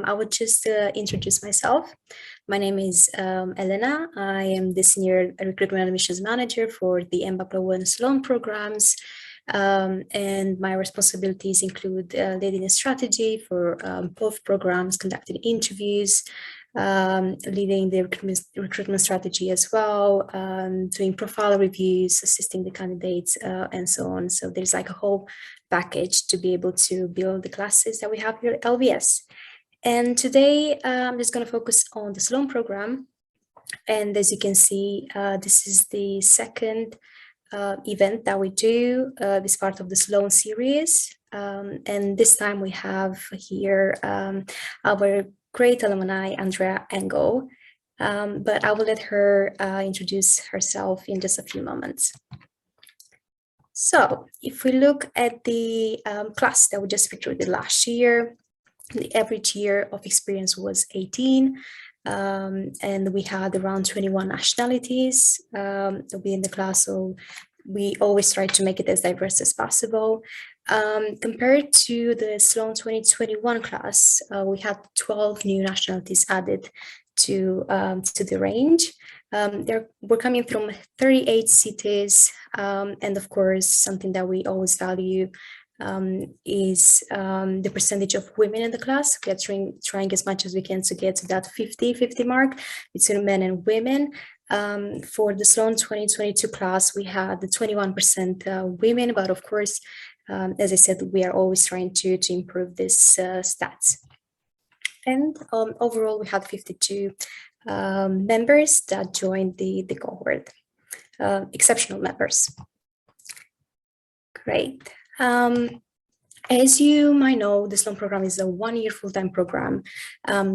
I would just introduce myself. My name is Elena. I am the Senior Recruitment and Admissions Manager for the Engel and Sloan programs. And my responsibilities include leading a strategy for both programs, conducting interviews, leading the recruitment strategy as well, doing profile reviews, assisting the candidates, and so on. So there's like a whole package to be able to build the classes that we have here at LVS. And today I'm just going to focus on the Sloan program. And as you can see, this is the second event that we do, this part of the Sloan series. And this time we have here our great alumni, Andrea Engel. But I will let her introduce herself in just a few moments. So if we look at the class that we just recruited last year, the average year of experience was 18. And we had around 21 nationalities within the class, so we always try to make it as diverse as possible. Compared to the Sloan 2021 class, we had 12 new nationalities added to the range. We're coming from 38 cities, and of course, something that we always value is the percentage of women in the class. We are trying as much as we can to get to that 50-50 mark between men and women. For the Sloan 2022 class, we had the 21% women, but of course, as I said, we are always trying to improve this stats. And overall, we had 52 members that joined the cohort, exceptional members. Great. As you might know, the Sloan program is a one-year full-time program.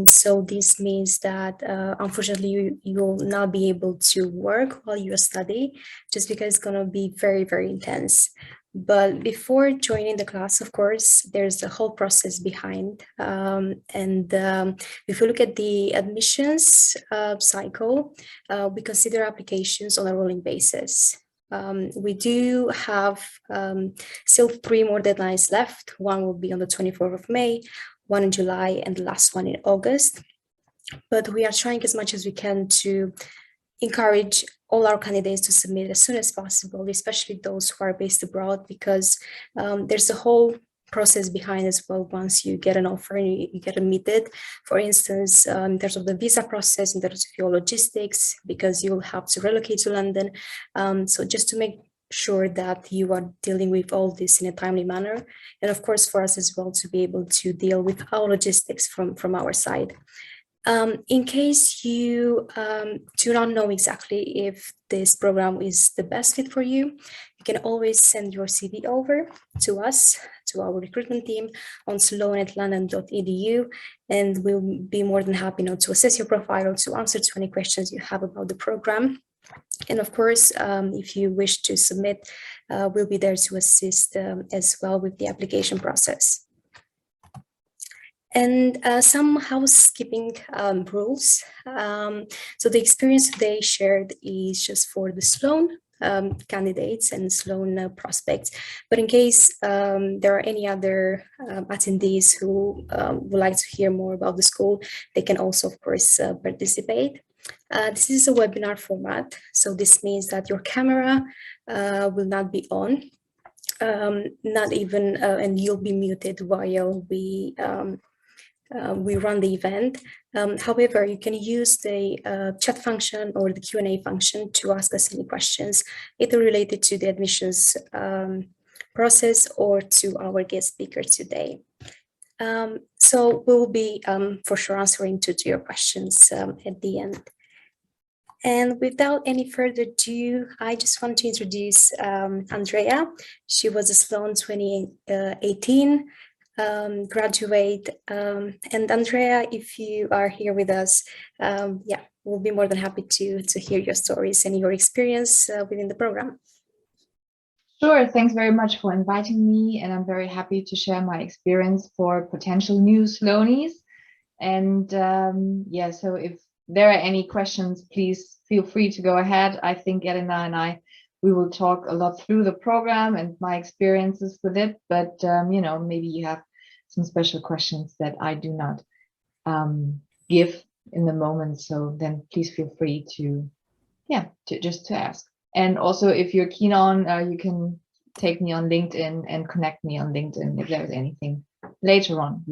So this means that, unfortunately, you will not be able to work while you study, just because it's going to be very, very intense. But before joining the class, of course, there's a whole process behind. If you look at the admissions cycle, we consider applications on a rolling basis. We do have still 3 more deadlines left. One will be on the 24th of May, one in July, and the last one in August. But we are trying as much as we can to encourage all our candidates to submit as soon as possible, especially those who are based abroad, because there's a whole process behind as well. Once you get an offer and you get admitted, for instance, in terms of the visa process, in terms of your logistics, because you'll have to relocate to London. So just to make sure that you are dealing with all this in a timely manner. And of course, for us as well, to be able to deal with our logistics from our side. In case you do not know exactly if this program is the best fit for you, you can always send your CV over to us, to our recruitment team on sloan@london.edu, and we'll be more than happy to assess your profile or to answer to any questions you have about the program. And of course, if you wish to submit, we'll be there to assist as well with the application process. And some housekeeping rules. So the experience today shared is just for the Sloan candidates and Sloan prospects. But in case there are any other attendees who would like to hear more about the school, they can also, of course, participate. This is a webinar format. So this means that your camera will not be on, not even, and you'll be muted while we run the event. However, you can use the chat function or the Q&A function to ask us any questions, either related to the admissions process or to our guest speaker today. So we'll be for sure answering to your questions at the end. And without any further ado, I just want to introduce Andrea. She was a Sloan 2018 graduate. And Andrea, if you are here with us, yeah, we'll be more than happy to hear your stories and your experience within the program. Sure, thanks very much for inviting me, and I'm very happy to share my experience for potential new Sloanies. And yeah, so if there are any questions, please feel free to go ahead. I think Elena and we will talk a lot through the program and my experiences with it, but you know, maybe you have some special questions that I do not give in the moment. So then please feel free to ask. And also, if you're keen on, you can take me on LinkedIn and connect me on LinkedIn if there's anything later on.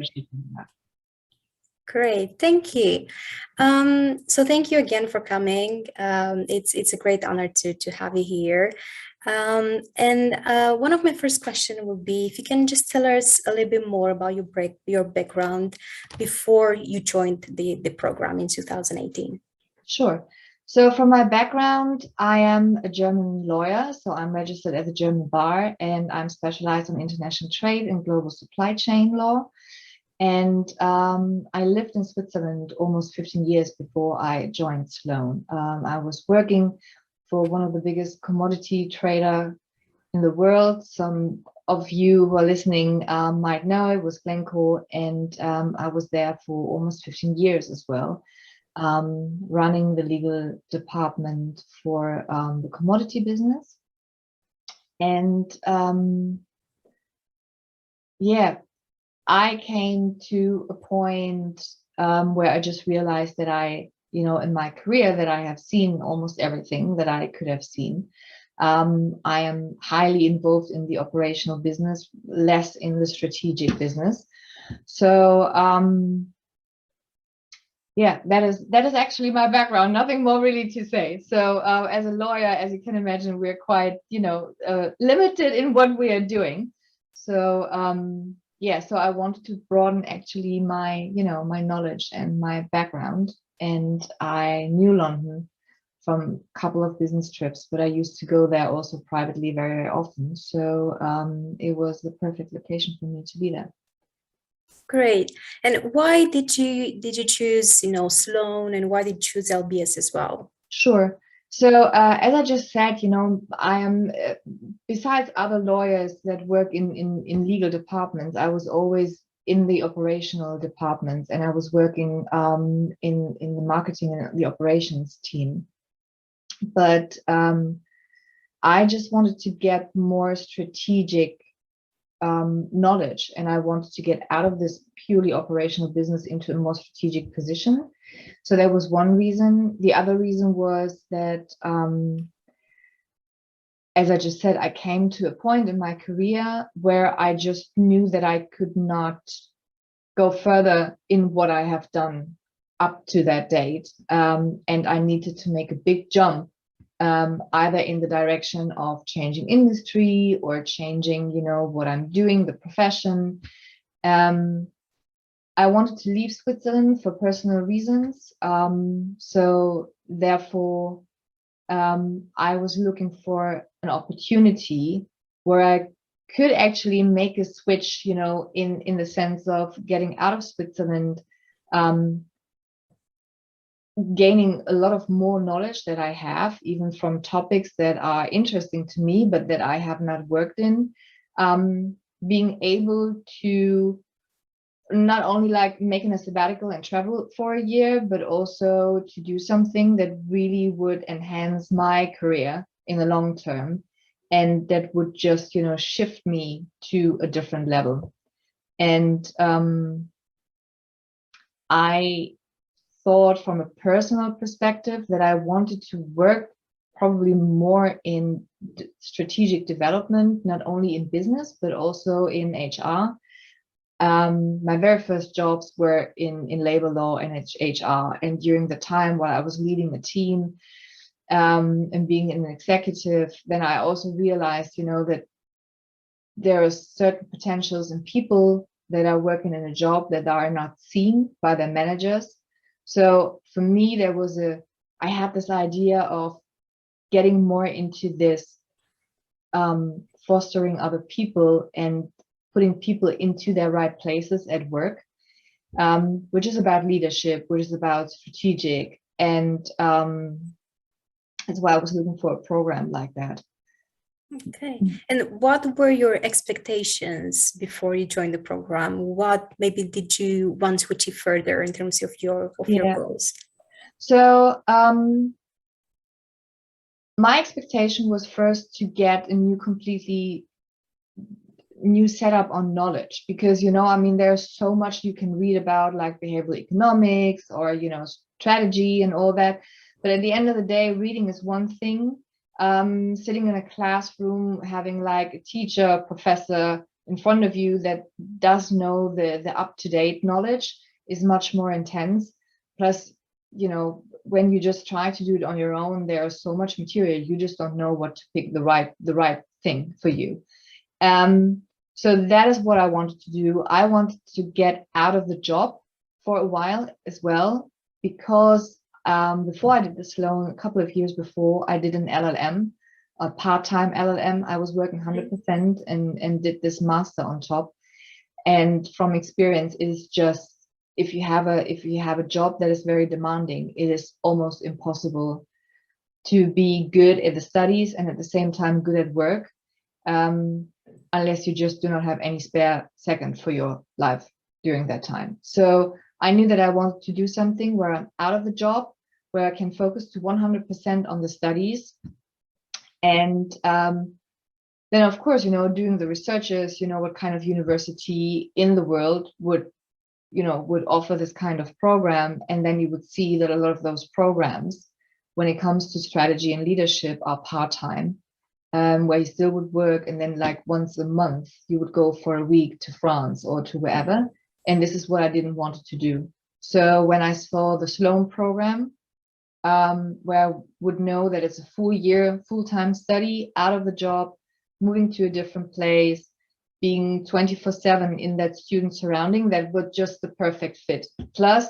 Great, thank you. So thank you again for coming. It's a great honor to have you here. And one of my first questions would be if you can just tell us a little bit more about your background before you joined the program in 2018. Sure. So from my background, I am a German lawyer. So I'm registered as a German bar, and I'm specialized in international trade and global supply chain law. And I lived in Switzerland almost 15 years before I joined Sloan. I was working for one of the biggest commodity trader in the world. Some of you who are listening might know it was Glencore, and I was there for almost 15 years as well, running the legal department for the commodity business. And I came to a point where I just realized that in my career that I have seen almost everything that I could have seen. I am highly involved in the operational business, less in the strategic business. So that is actually my background. Nothing more really to say. So as a lawyer, as you can imagine, we're quite limited in what we are doing. So so I wanted to broaden actually my knowledge and my background. And I knew London from a couple of business trips, but I used to go there also privately very, very often. So it was the perfect location for me to be there. Great. And why did you choose Sloan, and why did you choose LBS as well? Sure. So as I just said, I am, besides other lawyers that work in legal departments, I was always in the operational departments, and I was working in the marketing and the operations team. But I just wanted to get more strategic knowledge, and I wanted to get out of this purely operational business into a more strategic position. So that was one reason. The other reason was that, as I just said, I came to a point in my career where I just knew that I could not go further in what I have done up to that date. And I needed to make a big jump, either in the direction of changing industry or changing, what I'm doing, the profession. I wanted to leave Switzerland for personal reasons. So therefore, I was looking for an opportunity where I could actually make a switch, in the sense of getting out of Switzerland, gaining a lot of more knowledge that I have, even from topics that are interesting to me, but that I have not worked in, being able to not only like making a sabbatical and travel for a year, but also to do something that really would enhance my career in the long term, and that would just, shift me to a different level. And I thought from a personal perspective that I wanted to work probably more in strategic development, not only in business, but also in HR. My very first jobs were in labor law and HR. And during the time while I was leading a team and being an executive, then I also realized, that there are certain potentials in people that are working in a job that are not seen by their managers. So for me, I had this idea of getting more into this, fostering other people and putting people into their right places at work, which is about leadership, which is about strategic. And that's why I was looking for a program like that. Okay. And what were your expectations before you joined the program? What maybe did you want to achieve further in terms of your goals? So my expectation was first to get a completely new setup on knowledge, because, you know, I mean, there's so much you can read about, like behavioral economics or, you know, strategy and all that. But at the end of the day, reading is one thing. Sitting in a classroom, having like a teacher, professor in front of you that does know the up-to-date knowledge is much more intense. Plus, you know, when you just try to do it on your own, there's so much material, you just don't know what to pick the right thing for you. So that is what I wanted to do. I wanted to get out of the job for a while as well, because before I did the Sloan, a couple of years before, I did an LLM, a part-time LLM. I was working 100% and did this master on top. And from experience, it is just, if you have a job that is very demanding, it is almost impossible to be good at the studies and at the same time good at work, unless you just do not have any spare second for your life during that time. So I knew that I wanted to do something where I'm out of the job, where I can focus to 100% on the studies. And then, of course, you know, doing the researches, you know, what kind of university in the world would offer this kind of program. And then you would see that a lot of those programs, when it comes to strategy and leadership, are part-time, where you still would work, and then like once a month you would go for a week to France or to wherever. And this is what I didn't want to do. So when I saw the Sloan program, where I would know that it's a full year, full-time study, out of the job, moving to a different place, being 24/7 in that student surrounding, that was just the perfect fit. Plus,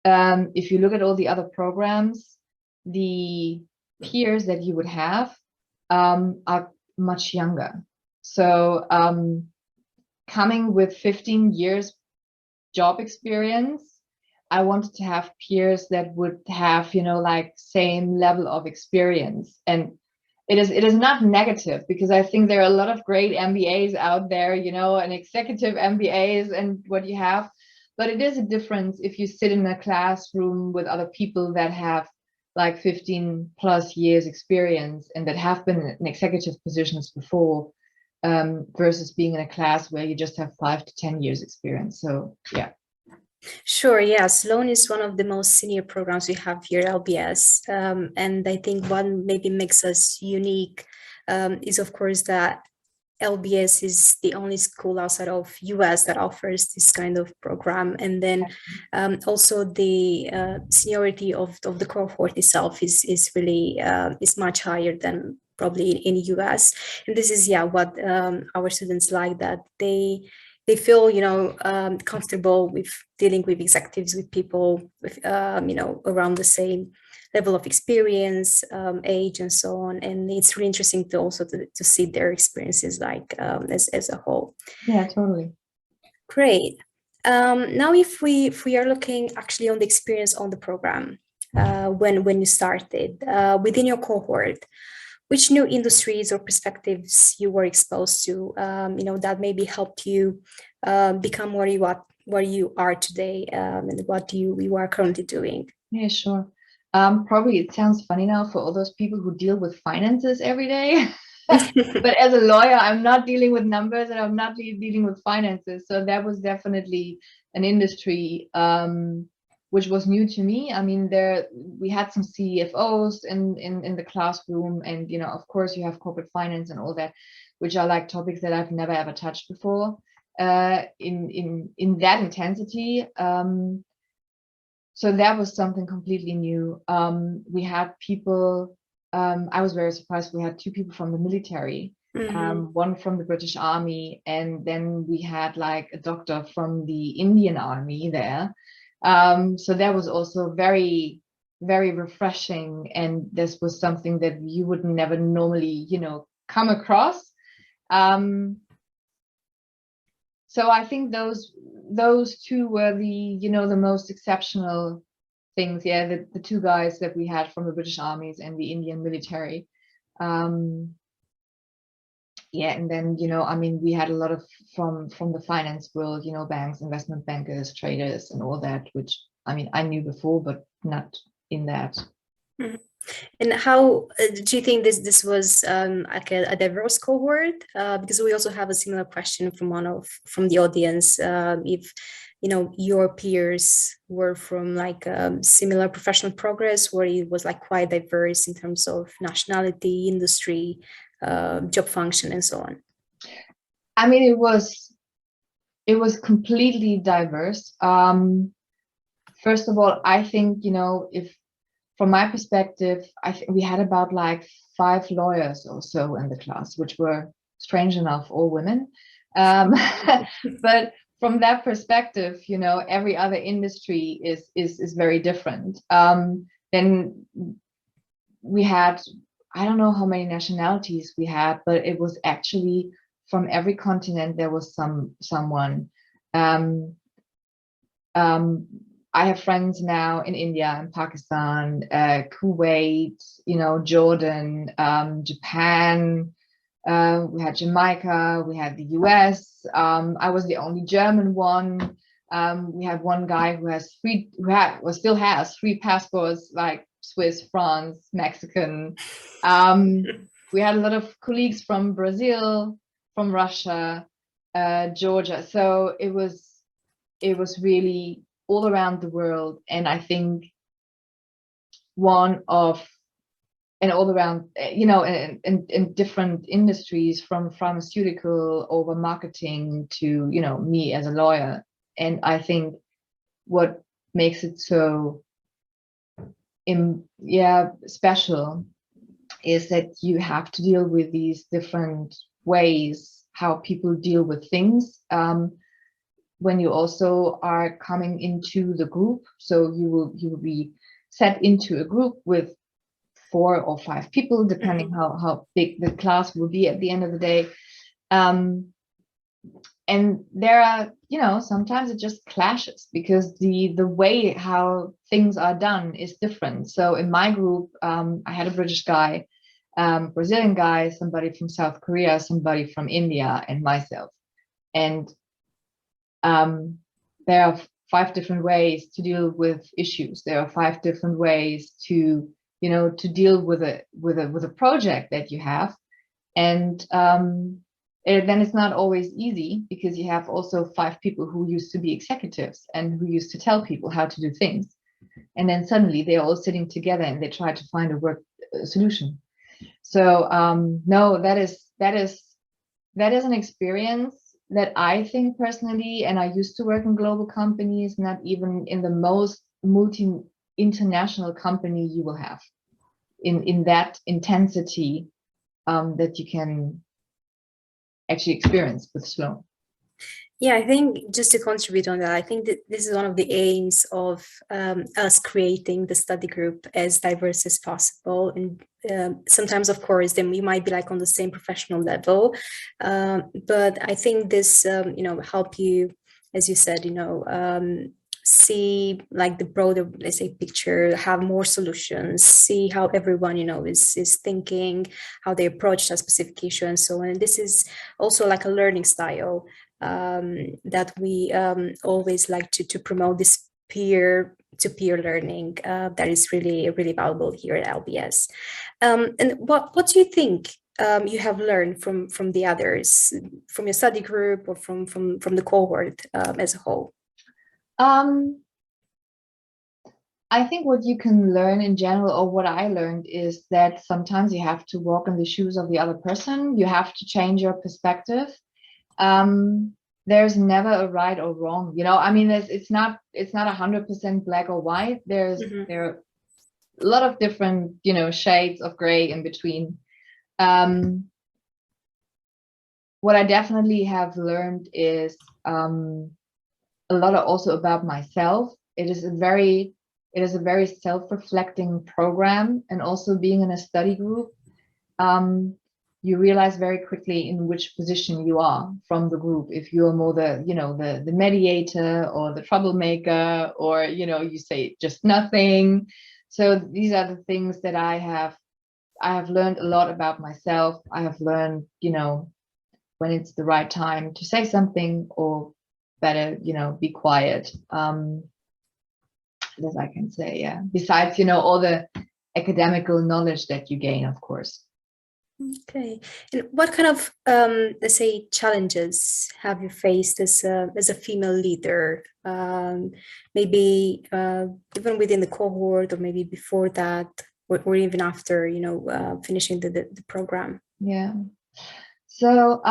if you look at all the other programs, the peers that you would have are much younger. So coming with 15 years job experience, I wanted to have peers that would have, you know, like same level of experience. And it is not negative, because I think there are a lot of great MBAs out there, you know, and executive MBAs and what you have. But it is a difference if you sit in a classroom with other people that have like 15 plus years experience and that have been in executive positions before, versus being in a class where you just have 5 to 10 years experience. So yeah. Sure, yeah. Sloan is one of the most senior programs we have here at LBS. And I think what maybe makes us unique is, of course, that LBS is the only school outside of US that offers this kind of program. And then also the seniority of the cohort itself is really is much higher than probably in US. And this is, yeah, what our students like, that they feel, you know, comfortable with dealing with executives, with people with, you know, around the same level of experience, age, and so on. And it's really interesting to also to see their experiences, like as a whole. Yeah, totally. Great. Now, if we are looking actually on the experience on the program, when you started within your cohort, which new industries or perspectives you were exposed to, you know, that maybe helped you become where you are today, and what you are currently doing? Yeah, sure. Probably it sounds funny now for all those people who deal with finances every day. But as a lawyer, I'm not dealing with numbers, and I'm not dealing with finances. So that was definitely an industry which was new to me. I mean, we had some CFOs in the classroom, and you know, of course, you have corporate finance and all that, which are like topics that I've never ever touched before in that intensity. So that was something completely new. We had people. I was very surprised. We had 2 people from the military, one from the British Army, and then we had like a doctor from the Indian Army there. So that was also very, very refreshing. And this was something that you would never normally, you know, come across. So I think those 2 were the, you know, the most exceptional things. Yeah, the 2 guys that we had from the British armies and the Indian military. Yeah, and then, you know, I mean, we had a lot of from the finance world, you know, banks, investment bankers, traders, and all that, which I mean, I knew before, but not in that Mhm. And how do you think this was like a diverse cohort? Because we also have a similar question from from the audience. If your peers were from like similar professional progress, where it was like quite diverse in terms of nationality, industry, job function, and so on. I mean, it was completely diverse. First of all, I think, if from my perspective, I think we had about like 5 lawyers or so in the class, which were strange enough, all women. But from that perspective, every other industry is very different. Then we had, I don't know how many nationalities we had, but it was actually from every continent there was someone. Um, um, I have friends now in India and Pakistan, Kuwait, Jordan, Japan. We had Jamaica, we had the US. I was the only German one. We had one guy who still has 3 passports, like Swiss, France, Mexican. We had a lot of colleagues from Brazil, from Russia, Georgia. So it was really all around the world, and I think all around, in different industries, from pharmaceutical over marketing to, me as a lawyer. And I think what makes it so special is that you have to deal with these different ways how people deal with things. When you also are coming into the group, so you will be set into a group with 4 or 5 people, depending how big the class will be at the end of the day. And there are, sometimes it just clashes because the way how things are done is different. So in my group, I had a British guy, Brazilian guy, somebody from South Korea, somebody from India, and myself. And there are 5 different ways to deal with issues. There are 5 different ways to deal with a project that you have. And then it's not always easy, because you have also 5 people who used to be executives and who used to tell people how to do things. And then suddenly they're all sitting together and they try to find a solution. So no, that is an experience that I think personally, and I used to work in global companies, not even in the most international company you will have in that intensity that you can actually experience with Sloan. Yeah, I think just to contribute on that, I think that this is one of the aims of us creating the study group as diverse as possible. And sometimes, of course, then we might be like on the same professional level. But I think this, help you, as you said, see like the broader, let's say, picture, have more solutions, see how everyone, is thinking, how they approach that specific issue and so on. And this is also like a learning style that we always like to promote, this peer-to-peer learning that is really, really valuable here at LBS. And what do you think you have learned from the others, from your study group, or from the cohort as a whole? I think what you can learn in general, or what I learned, is that sometimes you have to walk in the shoes of the other person. You have to change your perspective. There's never a right or wrong, I mean, it's not 100% black or white. There are a lot of different, shades of gray in between. What I definitely have learned is a lot also about myself. It is a very self-reflecting program, and also being in a study group, you realize very quickly in which position you are from the group. If you are more the mediator, or the troublemaker, or you say just nothing. So these are the things that I have learned a lot about myself. I have learned when it's the right time to say something, or better be quiet. As I can say, yeah. Besides all the academical knowledge that you gain, of course. Okay. And what kind of, let's say, challenges have you faced as a female leader? Maybe even within the cohort, or maybe before that, or even after, finishing the program. Yeah. So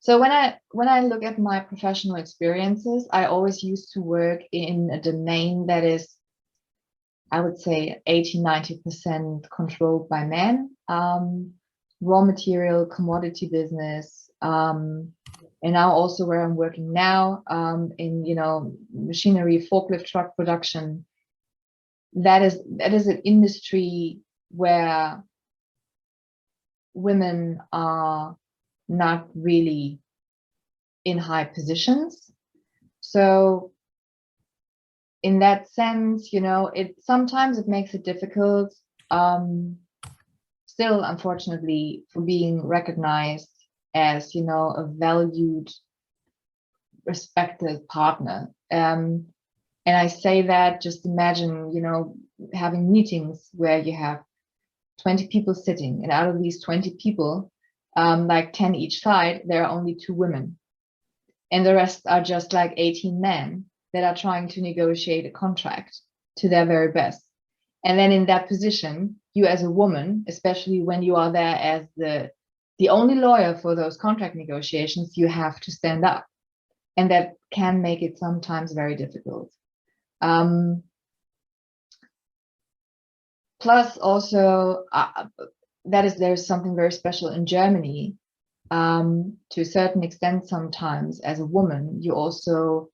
so when I look at my professional experiences, I always used to work in a domain that is, I would say, 80-90% controlled by men. Raw material, commodity business, and now also where I'm working now, in machinery, forklift truck production. That is an industry where women are not really in high positions. So in that sense, sometimes it makes it difficult, still, unfortunately, for being recognized as, a valued, respected partner. And I say that, just imagine, having meetings where you have 20 people sitting, and out of these 20 people, like 10 each side, there are only 2 women. And the rest are just like 18 men that are trying to negotiate a contract to their very best. And then in that position, you as a woman, especially when you are there as the only lawyer for those contract negotiations, you have to stand up. And that can make it sometimes very difficult. Plus also, there's something very special in Germany. To a certain extent, sometimes as a woman, you also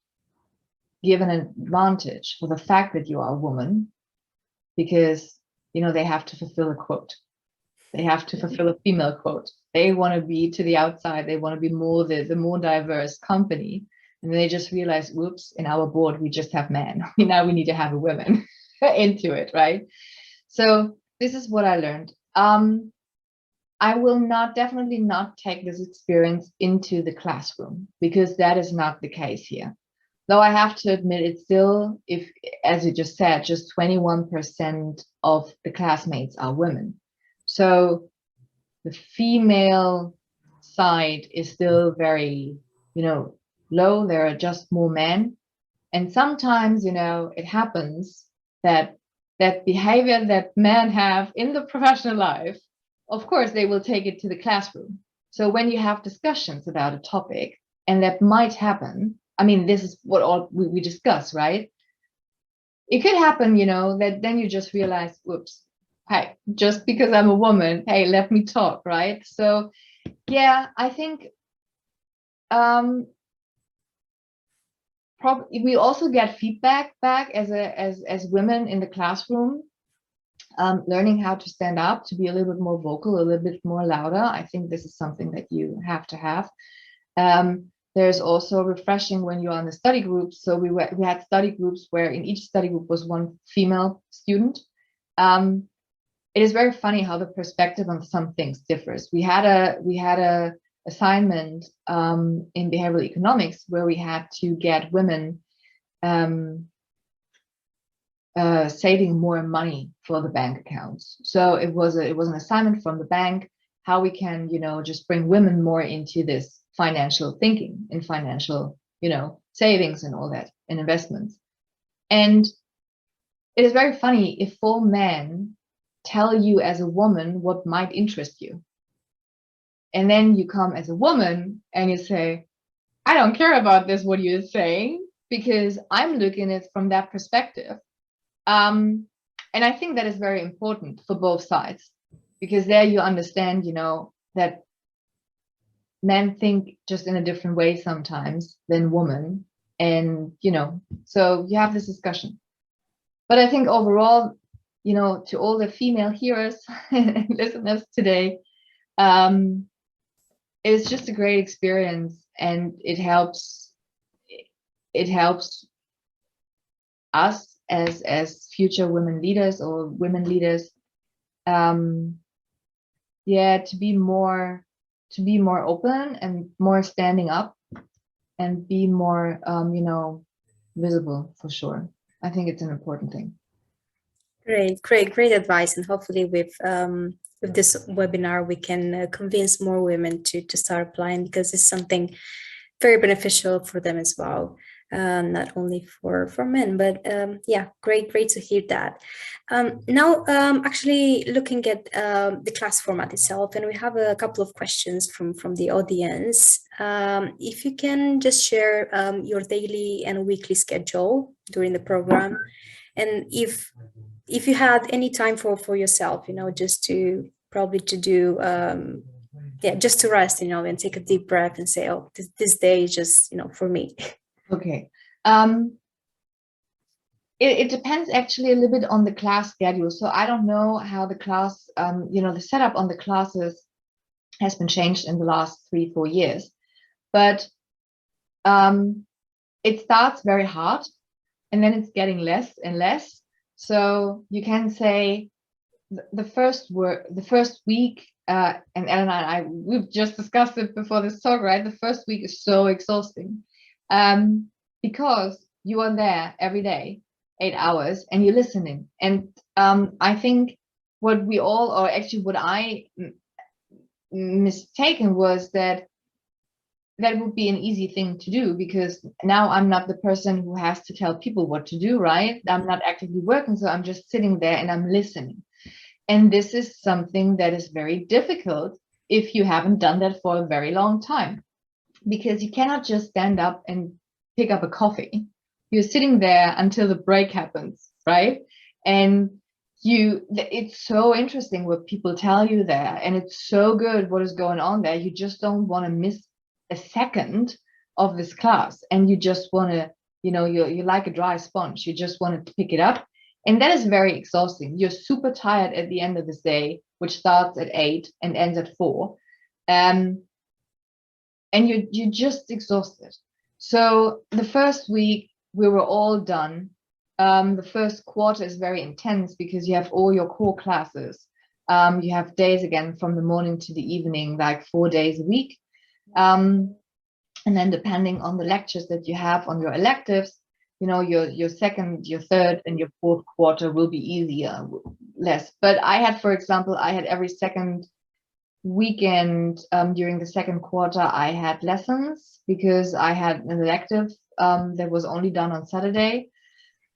give an advantage for the fact that you are a woman, because they have to fulfill a quote. They have to fulfill a female quote. They want to be to the outside. They want to be more the more diverse company. And they just realize, whoops, in our board, we just have men. Now we need to have a woman into it, right? So this is what I learned. I will definitely not take this experience into the classroom, because that is not the case here. Though I have to admit, it's still, if, as you just said, just 21% of the classmates are women. So the female side is still very, low. There are just more men. And sometimes, it happens that behavior that men have in the professional life, of course, they will take it to the classroom. So when you have discussions about a topic, and that might happen, I mean, this is what all we discuss, right? It could happen, that then you just realize, whoops, hey, just because I'm a woman, hey, let me talk, right? So yeah, I think we also get feedback back as women in the classroom, learning how to stand up, to be a little bit more vocal, a little bit more louder. I think this is something that you have to have. There's also refreshing when you're on the study groups. So we had study groups where in each study group was one female student. It is very funny how the perspective on some things differs. We had a assignment in behavioral economics where we had to get women saving more money for the bank accounts. So it was an assignment from the bank, how we can, just bring women more into this financial thinking and financial, savings and all that, and investments. And it is very funny if 4 men tell you as a woman what might interest you. And then you come as a woman and you say, I don't care about this, what you're saying, because I'm looking at it from that perspective. And I think that is very important for both sides, because there you understand, that men think just in a different way sometimes than women. And, so you have this discussion. But I think overall, to all the female hearers and listeners today, it's just a great experience, and it helps us as future women leaders or women leaders, to be more open and more standing up and be more visible, for sure. I think it's an important thing. Great advice. And hopefully with this webinar, we can convince more women to start applying, because it's something very beneficial for them as well. Not only for men, but yeah, great to hear that. Now, actually looking at the class format itself, and we have a couple of questions from the audience. If you can just share your daily and weekly schedule during the program, and if you had any time for yourself, just to probably to do yeah, just to rest, and take a deep breath and say, oh, this day is just, for me. Okay. It depends actually a little bit on the class schedule. So I don't know how the class, the setup on the classes has been changed in the last 3-4 years, but it starts very hard and then it's getting less and less. So you can say the first week, and Ellen and I, we've just discussed it before this talk, right? The first week is so exhausting, because you are there every day, 8 hours, and you're listening. And I think what we all, or actually what I mistaken, was that would be an easy thing to do, because now I'm not the person who has to tell people what to do, right? I'm not actively working, so I'm just sitting there and I'm listening. And this is something that is very difficult if you haven't done that for a very long time, because you cannot just stand up and pick up a coffee. You're sitting there until the break happens, right? And it's so interesting what people tell you there, and it's so good what is going on there. You just don't want to miss a second of this class, and you just want to, you're like a dry sponge. You just want to pick it up. And that is very exhausting. You're super tired at the end of this day, which starts at 8 and ends at 4. And you're just exhausted. So the first week we were all done. The first quarter is very intense because you have all your core classes. You have days again from the morning to the evening, like 4 days a week. And then depending on the lectures that you have on your electives, your second, your third, and your fourth quarter will be easier, less. But I had, for example, every second weekend during the second quarter, I had lessons because I had an elective that was only done on Saturday.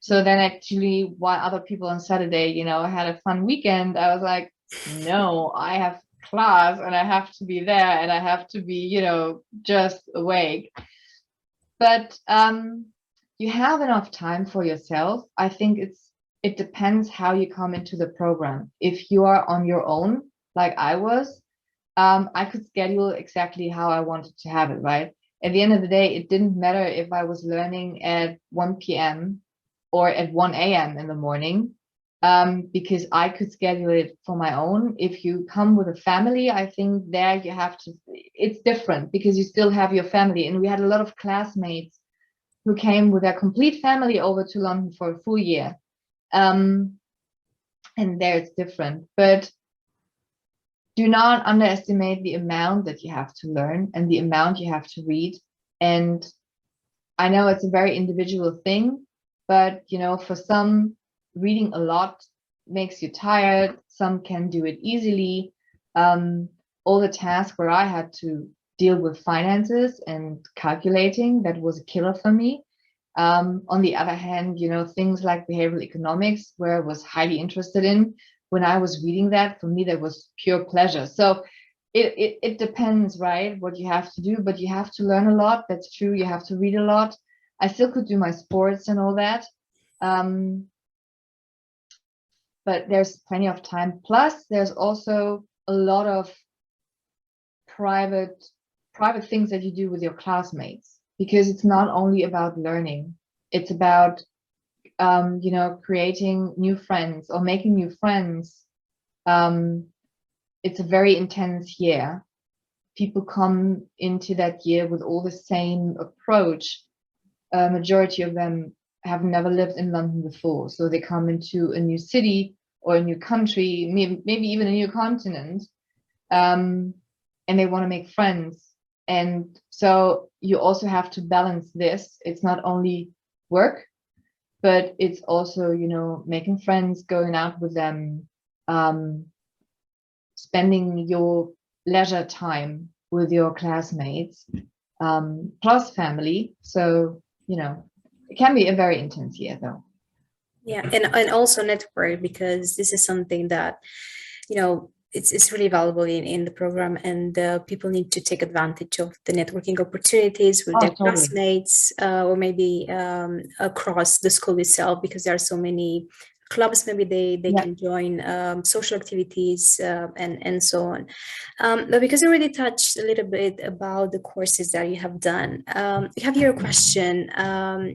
So then actually, while other people on Saturday, had a fun weekend, I was like, no, I have class and I have to be there and I have to be, just awake. But you have enough time for yourself. I think it depends how you come into the program. If you are on your own, like I was, I could schedule exactly how I wanted to have it, right? At the end of the day, it didn't matter if I was learning at 1 p.m. or at 1 a.m. in the morning, because I could schedule it for my own. If you come with a family, I think there you have to, it's different because you still have your family. And we had a lot of classmates who came with their complete family over to London for a full year. And there it's different. But do not underestimate the amount that you have to learn and the amount you have to read. And I know it's a very individual thing, but for some, reading a lot makes you tired. Some can do it easily. All the tasks where I had to deal with finances and calculating, that was a killer for me. On the other hand, things like behavioral economics, where I was highly interested in, when I was reading that, for me, that was pure pleasure. So it depends, right, what you have to do, but you have to learn a lot. That's true. You have to read a lot. I still could do my sports and all that. But there's plenty of time. Plus, there's also a lot of private things that you do with your classmates, because it's not only about learning. It's about creating new friends or making new friends. It's a very intense year. People come into that year with all the same approach. Majority of them have never lived in London before, so they come into a new city or a new country, maybe even a new continent, and they want to make friends. And so you also have to balance this. It's not only work, but it's also, making friends, going out with them, spending your leisure time with your classmates, plus family. So, it can be a very intense year though. Yeah, and also network, because this is something that, it's really valuable in the program, and people need to take advantage of the networking opportunities with Oh, their totally. classmates, or maybe across the school itself, because there are so many clubs. Maybe they Yeah. can join social activities, and so on. But because you already touched a little bit about the courses that you have done, you have your question.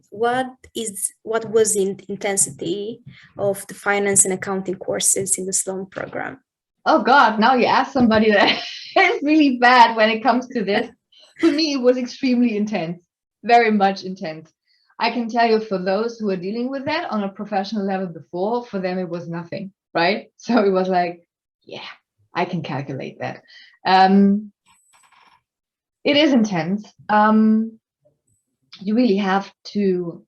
What was the intensity of the finance and accounting courses in the Sloan program? Oh God, now you ask somebody that is really bad when it comes to this. For me, it was extremely intense, very much intense. I can tell you, for those who are dealing with that on a professional level before, for them it was nothing, right? So it was like, yeah, I can calculate that. It is intense. You really have to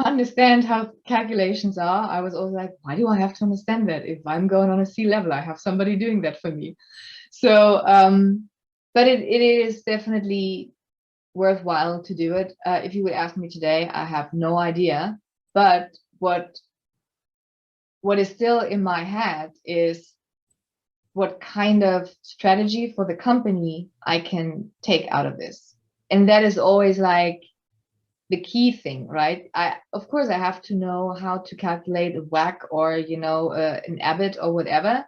understand how calculations are. I was always like, why do I have to understand that? If I'm going on a C level, I have somebody doing that for me. So, but it is definitely worthwhile to do it. If you would ask me today, I have no idea. But what is still in my head is what kind of strategy for the company I can take out of this. And that is always like the key thing, right? Of course I have to know how to calculate a WACC or an EBIT or whatever,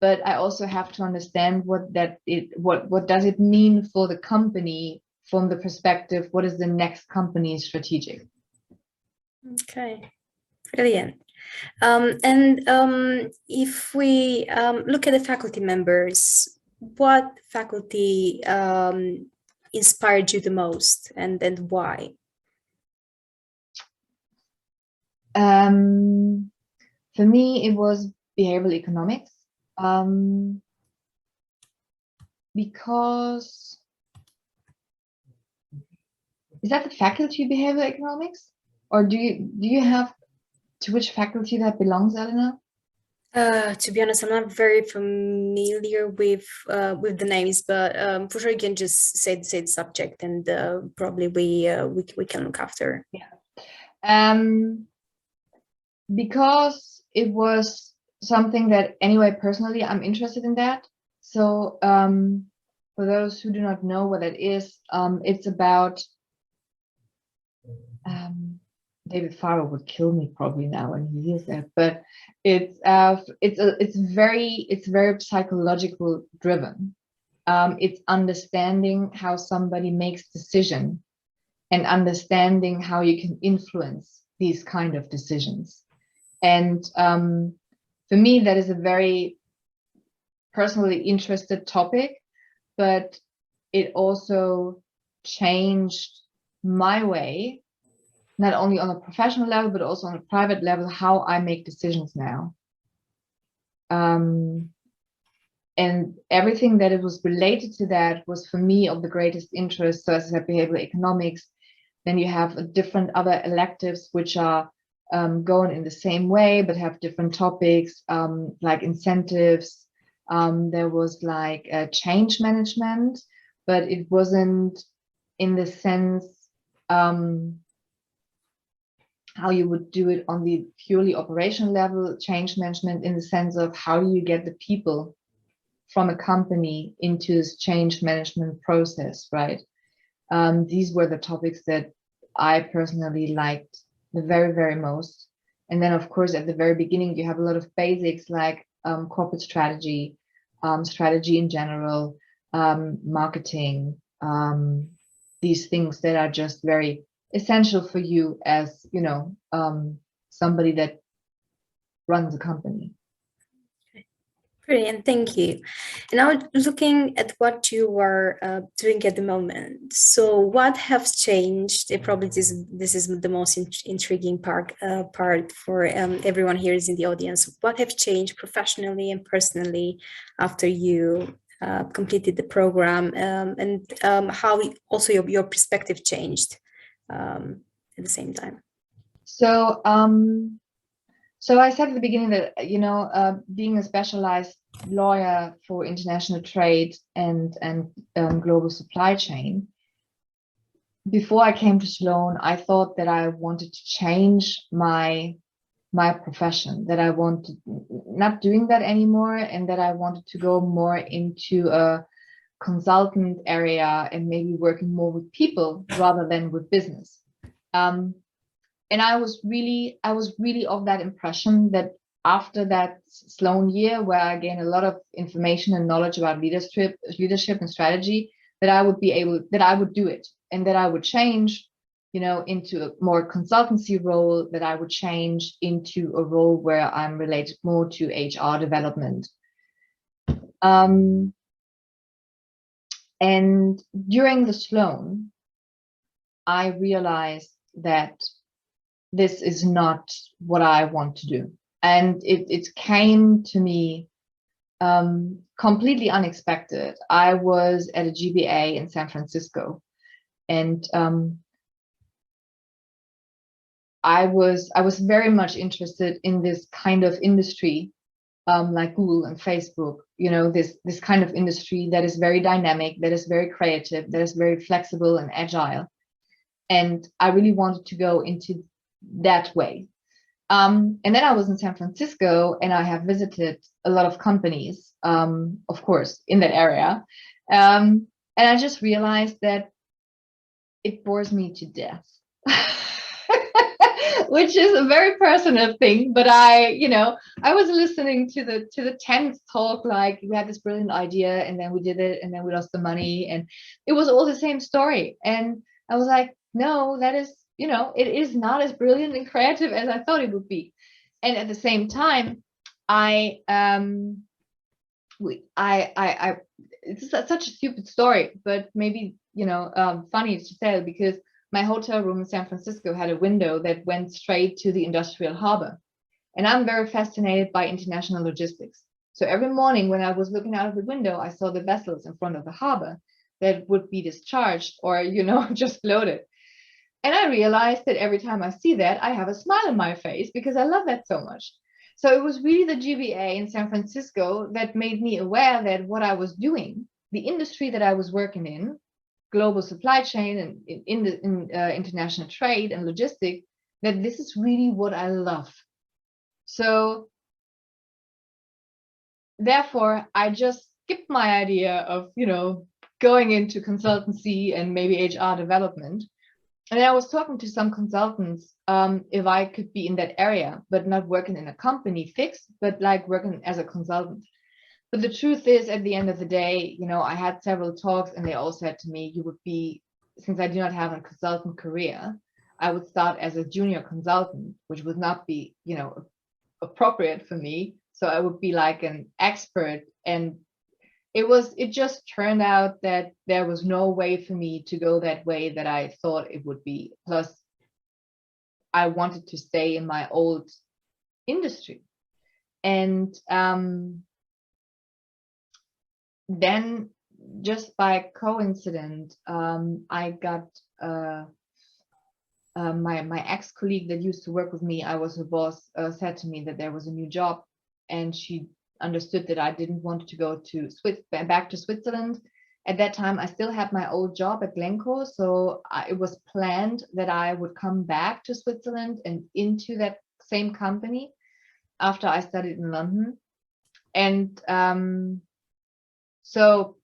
but I also have to understand what does it mean for the company from the perspective, what is the next company strategic? Okay, brilliant. And if we look at the faculty members, what faculty inspired you the most, and why? For me, it was behavioral economics, because is that the faculty behavioral economics, or do you have to which faculty that belongs, Eleanor? To be honest, I'm not very familiar with the names, but for sure you can just say the subject, and probably we can look after. Yeah. Because it was something that anyway, personally, I'm interested in that. So for those who do not know what it is, it's about David Farrow would kill me probably now when he hears that, but it's very psychological driven. It's understanding how somebody makes decision and understanding how you can influence these kind of decisions. And for me, that is a very personally interested topic, but it also changed my way, not only on a professional level, but also on a private level, how I make decisions now. And everything that it was related to that was for me of the greatest interest. So as I said, behavioral economics, then you have different other electives which are going in the same way, but have different topics, like incentives. There was like change management, but it wasn't in the sense how you would do it on the purely operational level, change management in the sense of how do you get the people from a company into this change management process, right? These were the topics that I personally liked the very, very most. And then, of course, at the very beginning, you have a lot of basics like corporate strategy, strategy in general, marketing, these things that are just very essential for you as, somebody that runs a company. Brilliant, thank you. And now looking at what you are doing at the moment, so what has changed? Probably this is the most intriguing part for everyone here is in the audience. What have changed professionally and personally after you completed the program, and how also your perspective changed at the same time? So, so I said at the beginning that, being a specialized lawyer for international trade and global supply chain, before I came to Sloan, I thought that I wanted to change my profession, that I wanted not doing that anymore, and that I wanted to go more into a consultant area and maybe working more with people rather than with business. And I was really of that impression that after that Sloan year, where I gained a lot of information and knowledge about leadership and strategy, that I would do it, and that I would change, into a more consultancy role, that I would change into a role where I'm related more to HR development. And during the Sloan, I realized that this is not what I want to do. And it came to me completely unexpected. I was at a GBA in San Francisco, and I was very much interested in this kind of industry, like Google and Facebook, this kind of industry that is very dynamic, that is very creative, that is very flexible and agile. And I really wanted to go into that way. And then I was in San Francisco, and I have visited a lot of companies, of course, in that area. And I just realized that it bores me to death. Which is a very personal thing, but I was listening to the 10th talk, like, we had this brilliant idea, and then we did it, and then we lost the money, and it was all the same story. And I was like, no, that is, it is not as brilliant and creative as I thought it would be. And at the same time, it's such a stupid story, but maybe, funny to tell, because my hotel room in San Francisco had a window that went straight to the industrial harbor. And I'm very fascinated by international logistics. So every morning when I was looking out of the window, I saw the vessels in front of the harbor that would be discharged or, just loaded. And I realized that every time I see that, I have a smile on my face because I love that so much. So it was really the GBA in San Francisco that made me aware that what I was doing, the industry that I was working in, global supply chain and in international trade and logistics, that this is really what I love. So therefore, I just skipped my idea of, going into consultancy and maybe HR development. And I was talking to some consultants, if I could be in that area, but not working in a company fixed, but like working as a consultant. But the truth is, at the end of the day, I had several talks, and they all said to me, you would be, since I do not have a consultant career, I would start as a junior consultant, which would not be, appropriate for me. So I would be like an expert. And it just turned out that there was no way for me to go that way that I thought it would be. Plus, I wanted to stay in my old industry. And then just by coincidence, I got my ex-colleague that used to work with me, I was her boss, said to me that there was a new job, and she understood that I didn't want to go to back to Switzerland. At that time, I still had my old job at Glencore, so it was planned that I would come back to Switzerland and into that same company after I studied in London. And so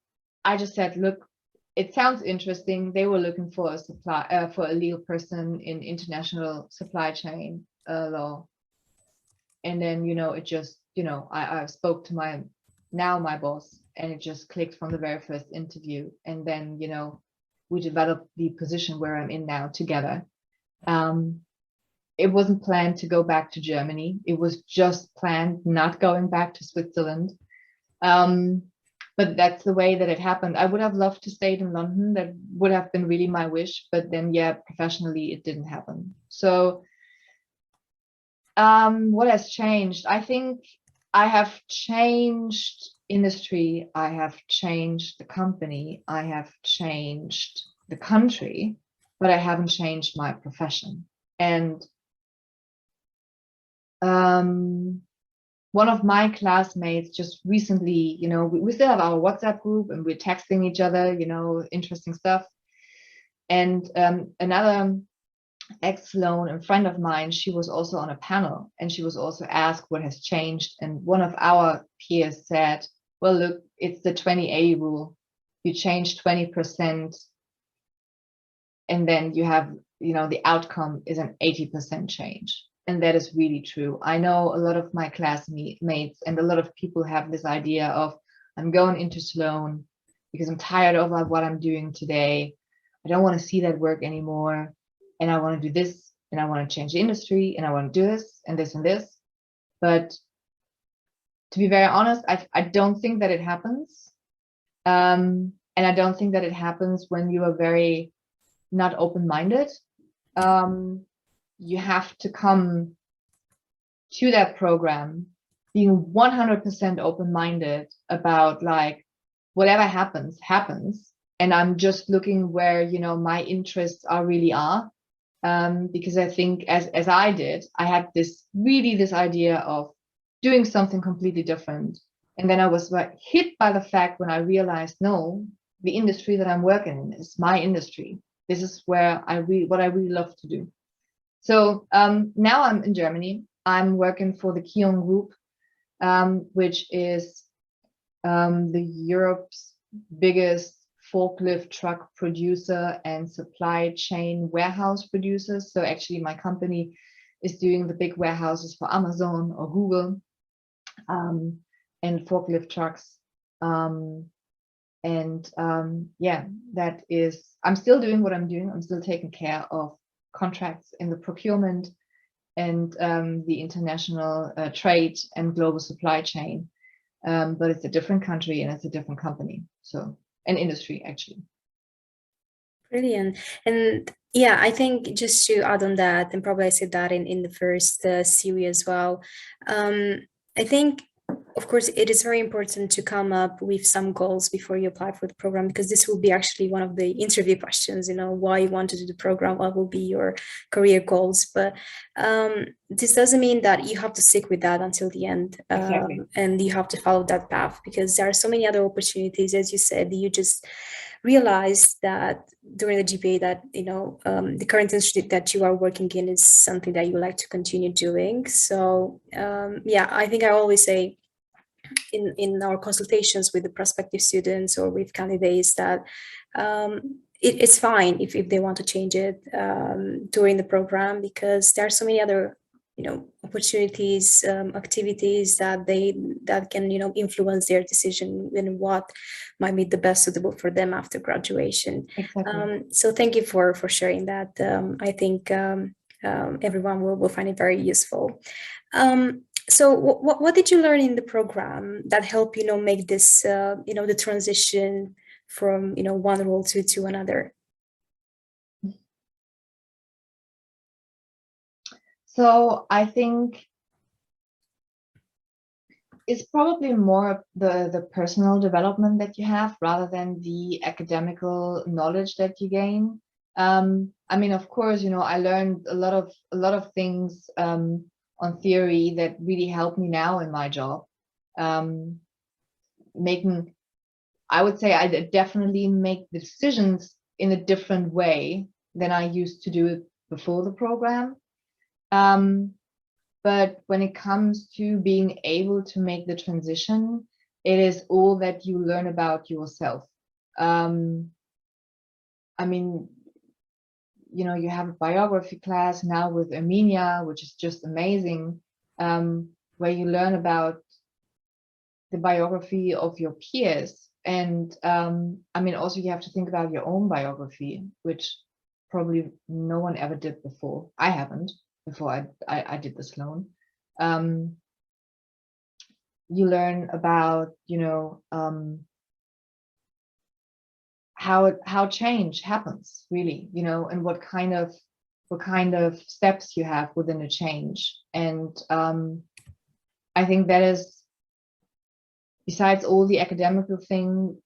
I just said, look, it sounds interesting. They were looking for a legal person in international supply chain law. And then, it just, I spoke to my boss, and it just clicked from the very first interview. And then, we developed the position where I'm in now together. It wasn't planned to go back to Germany. It was just planned not going back to Switzerland. But that's the way that it happened. I would have loved to stay in London. That would have been really my wish. But then, professionally, it didn't happen. So what has changed? I think I have changed industry. I have changed the company. I have changed the country, but I haven't changed my profession. And one of my classmates just recently, we still have our WhatsApp group and we're texting each other, interesting stuff. And another ex-Sloan, a friend of mine, she was also on a panel and she was also asked what has changed. And one of our peers said, well, look, it's the 20/80 rule. You change 20% and then you have, the outcome is an 80% change. And that is really true. I know a lot of my classmates and a lot of people have this idea of, I'm going into Sloan because I'm tired of what I'm doing today. I don't want to see that work anymore. And I want to do this, and I want to change the industry, and I want to do this and this and this. But to be very honest, I don't think that it happens. And I don't think that it happens when you are very not open-minded. You have to come to that program being 100% open-minded about like whatever happens. And I'm just looking where, my interests really are. Because I think as I did, I had this idea of doing something completely different. And then I was hit by the fact when I realized, no, the industry that I'm working in is my industry. This is where what I really love to do. So now I'm in Germany. I'm working for the Kion Group, which is the Europe's biggest forklift truck producer and supply chain warehouse producers. So actually my company is doing the big warehouses for Amazon or Google, and forklift trucks. Yeah, that is, I'm still doing what I'm doing. I'm still taking care of contracts in the procurement and the international trade and global supply chain. But it's a different country and it's a different company. So an industry actually. Brilliant. And yeah, I think just to add on that, and probably I said that in the first series as well. I think, of course, it is very important to come up with some goals before you apply for the program, because this will be actually one of the interview questions, why you want to do the program, what will be your career goals. But this doesn't mean that you have to stick with that until the end. Exactly. And you have to follow that path, because there are so many other opportunities. As you said, you just realize that during the GPA that the current institute that you are working in is something that you like to continue doing. So yeah, I think I always say in our consultations with the prospective students or with candidates that it's fine if they want to change it during the program, because there are so many other opportunities, activities that can influence their decision and what might be the best suitable for them after graduation. Exactly. So thank you for sharing that. I think everyone will find it very useful. So what did you learn in the program that helped make this the transition from one role to another? So I think it's probably more the personal development that you have rather than the academical knowledge that you gain. I mean, of course, I learned a lot of things on theory that really help me now in my job. I would say I definitely make decisions in a different way than I used to do it before the program. But when it comes to being able to make the transition, it is all that you learn about yourself. I mean, you have a biography class now with Armenia, which is just amazing, where you learn about the biography of your peers. And I mean, also you have to think about your own biography, which probably no one ever did before. I haven't before I did the Sloan. You learn about, how change happens really, and what kind of steps you have within a change. And I think that is, besides all the academical thing,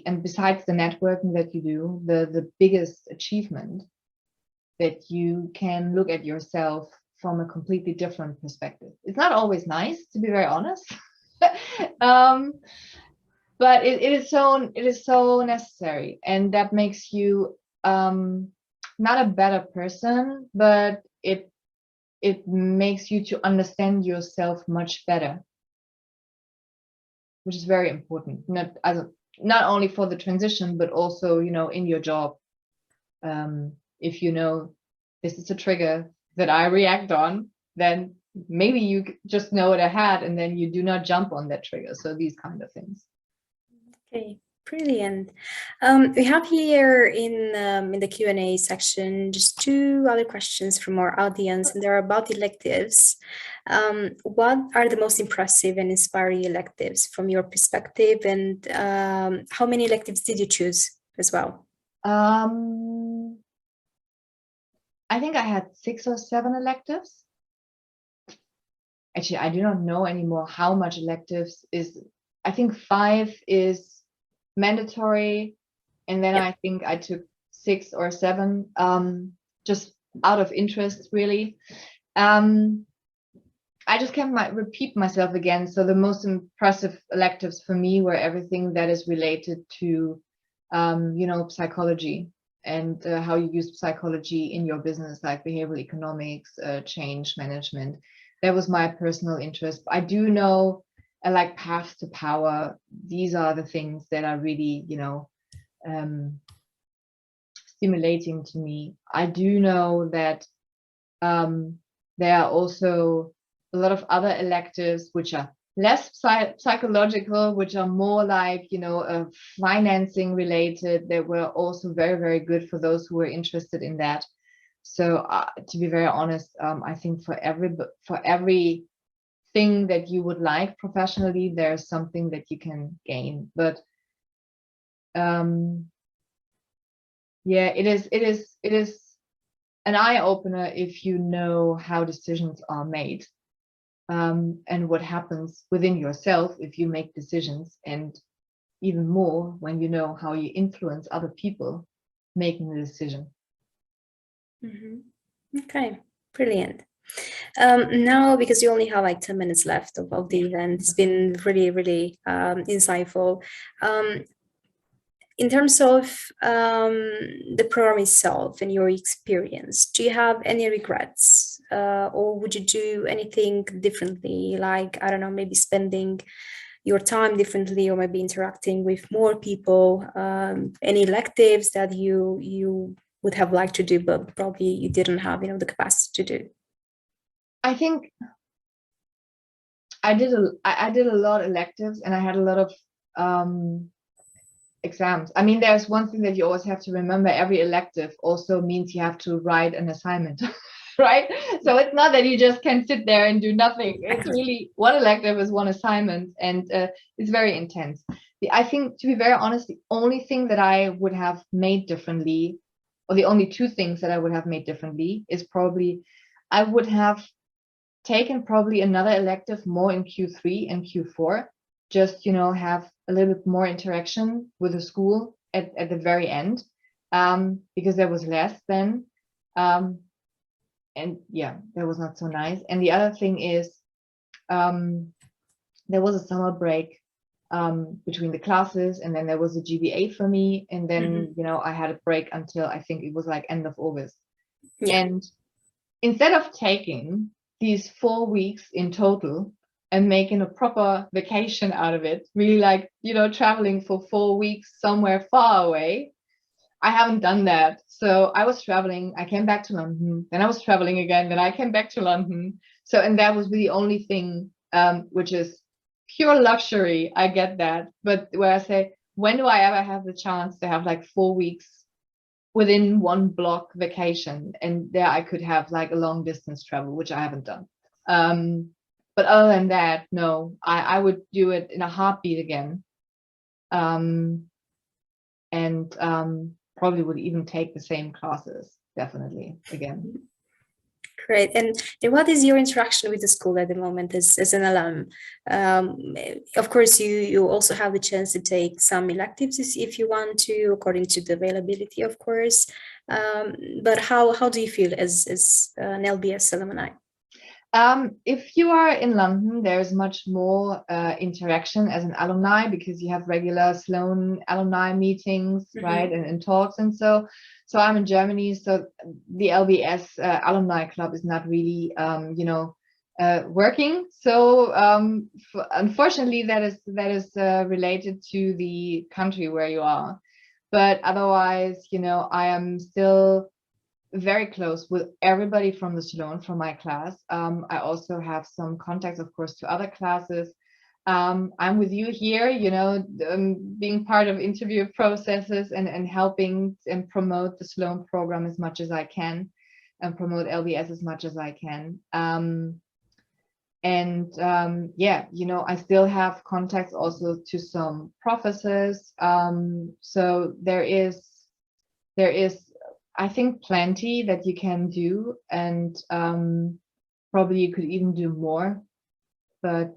and besides the networking that you do, the biggest achievement that you can look at yourself from a completely different perspective. It's not always nice, to be very honest. But it is so necessary, and that makes you not a better person, but it makes you to understand yourself much better, which is very important, not only for the transition, but also, in your job. If you know this is a trigger that I react on, then maybe you just know it ahead, and then you do not jump on that trigger. So these kind of things. Okay, brilliant. We have here in the Q&A section just 2 other questions from our audience, and they're about electives. What are the most impressive and inspiring electives from your perspective, and how many electives did you choose as well? I think I had 6 or 7 electives. Actually, I do not know anymore how much electives is. I think 5 is mandatory, and then I think I took 6 or 7 just out of interest, really. I just can't repeat myself again. So the most impressive electives for me were everything that is related to psychology, and how you use psychology in your business, like behavioral economics, change management. That was my personal interest. I do know, like paths to power. These are the things that are really, stimulating to me. I do know that there are also a lot of other electives which are less psychological, which are more like, financing related, that were also very, very good for those who were interested in that. So to be very honest, I think for every thing that you would like professionally, there's something that you can gain. But it is an eye opener if you know how decisions are made, and what happens within yourself if you make decisions, and even more when you know how you influence other people making the decision. Okay, brilliant. Now, because you only have like 10 minutes left of the event, it's been really, really insightful. In terms of the program itself and your experience, do you have any regrets, or would you do anything differently? Like, I don't know, maybe spending your time differently, or maybe interacting with more people, any electives that you would have liked to do, but probably you didn't have, the capacity to do? I think I did a lot of electives, and I had a lot of exams. I mean, there's one thing that you always have to remember: every elective also means you have to write an assignment, right? So it's not that you just can sit there and do nothing. It's really, one elective is one assignment, and it's very intense. I think, to be very honest, the only thing that I would have made differently, or the only 2 things that I would have made differently, is probably I would have taken probably another elective more in Q3 and Q4, just, have a little bit more interaction with the school at the very end, because there was less then. And yeah, that was not so nice. And the other thing is, there was a summer break between the classes, and then there was a GBA for me, and then I had a break until I think it was like end of August. And instead of taking these 4 weeks in total and making a proper vacation out of it, really, like, traveling for 4 weeks somewhere far away, I haven't done that. So I was traveling, I came back to London, then I was traveling again, then I came back to London. So, and that was the only thing, which is pure luxury. I get that. But where I say, when do I ever have the chance to have like 4 weeks within one block vacation? And there I could have like a long distance travel, which I haven't done. But other than that, no, I would do it in a heartbeat again. And probably would even take the same classes, definitely, again. Great. And what is your interaction with the school at the moment as an alum? Of course, you also have the chance to take some electives if you want to, according to the availability, of course. But how do you feel as an LBS alumni? If you are in London, there's much more interaction as an alumni because you have regular Sloan alumni meetings, right, and talks and so. So I'm in Germany, so the LBS alumni club is not really, working. So unfortunately, that is related to the country where you are. But otherwise, I am still very close with everybody from the Sloan, from my class. I also have some contacts, of course, to other classes. I'm with you here, being part of interview processes and helping and promote the Sloan program as much as I can and promote LBS as much as I can. I still have contacts also to some professors. So there is I think plenty that you can do, and probably you could even do more. But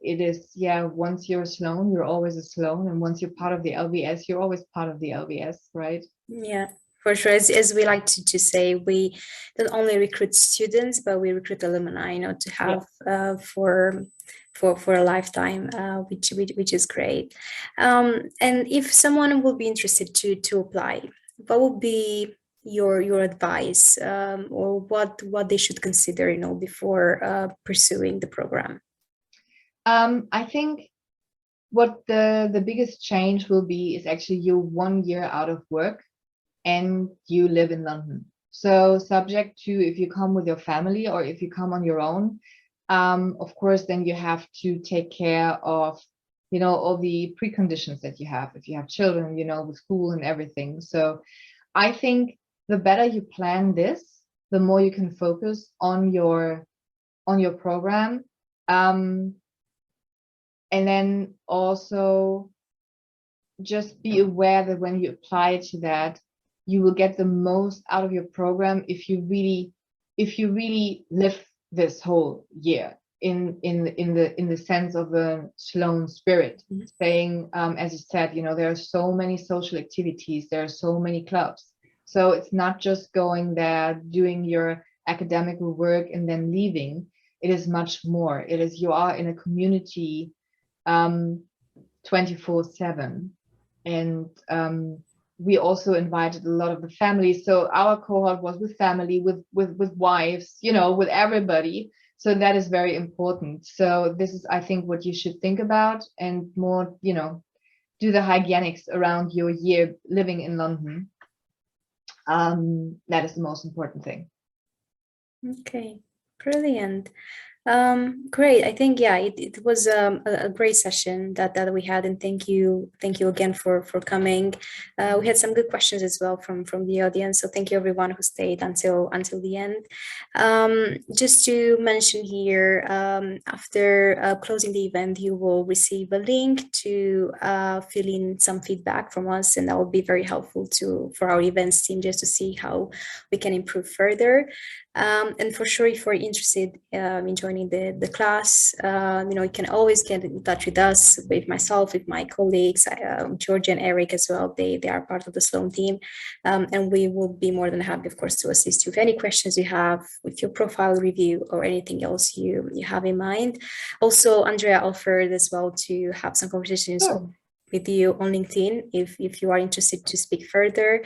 it is, once you're a Sloan, you're always a Sloan, and once you're part of the LBS, you're always part of the LBS, right? Yeah, for sure. As we like to say, we don't only recruit students, but we recruit alumni, to have for a lifetime, which is great. And if someone will be interested to apply, what would be your advice, or what they should consider, before pursuing the program? I think what the biggest change will be is actually you're 1 year out of work and you live in London. So subject to if you come with your family or if you come on your own, of course, then you have to take care of, all the preconditions that you have. If you have children, with school and everything. So I think the better you plan this, the more you can focus on your program. And then also just be aware that when you apply to that, you will get the most out of your program if you really live this whole year in the sense of the Sloan spirit. Saying, as you said, there are so many social activities, there are so many clubs. So it's not just going there, doing your academic work and then leaving. It is much more. It is, you are in a community 24/7. And we also invited a lot of the families. So our cohort was with family, with wives, with everybody. So that is very important. So this is, I think, what you should think about, and more, do the hygienics around your year living in London. That is the most important thing. Okay, brilliant. Great. I think, it was a great session that we had, and thank you again for coming. We had some good questions as well from the audience, so thank you everyone who stayed until the end. Just to mention here, after closing the event, you will receive a link to fill in some feedback from us, and that will be very helpful for our events team, just to see how we can improve further. And for sure, if you're interested in joining the class, you can always get in touch with us, with myself, with my colleagues, Georgia and Eric as well. They are part of the Sloan team, and we will be more than happy, of course, to assist you with any questions you have with your profile review or anything else you have in mind. Also, Andrea offered as well to have some conversations with you on LinkedIn if you are interested to speak further.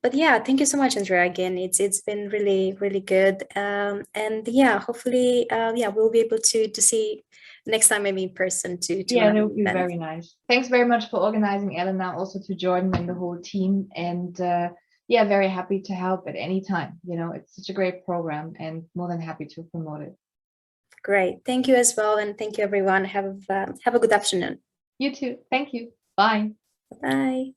But thank you so much, Andrea. Again, it's been really, really good. And hopefully, we'll be able to see next time, maybe in person to that would be very nice. Thanks very much for organizing, Elena, also to Jordan and the whole team. And very happy to help at any time. It's such a great program, and more than happy to promote it. Great. Thank you as well. And thank you, everyone. Have a good afternoon. You too. Thank you. Bye. Bye.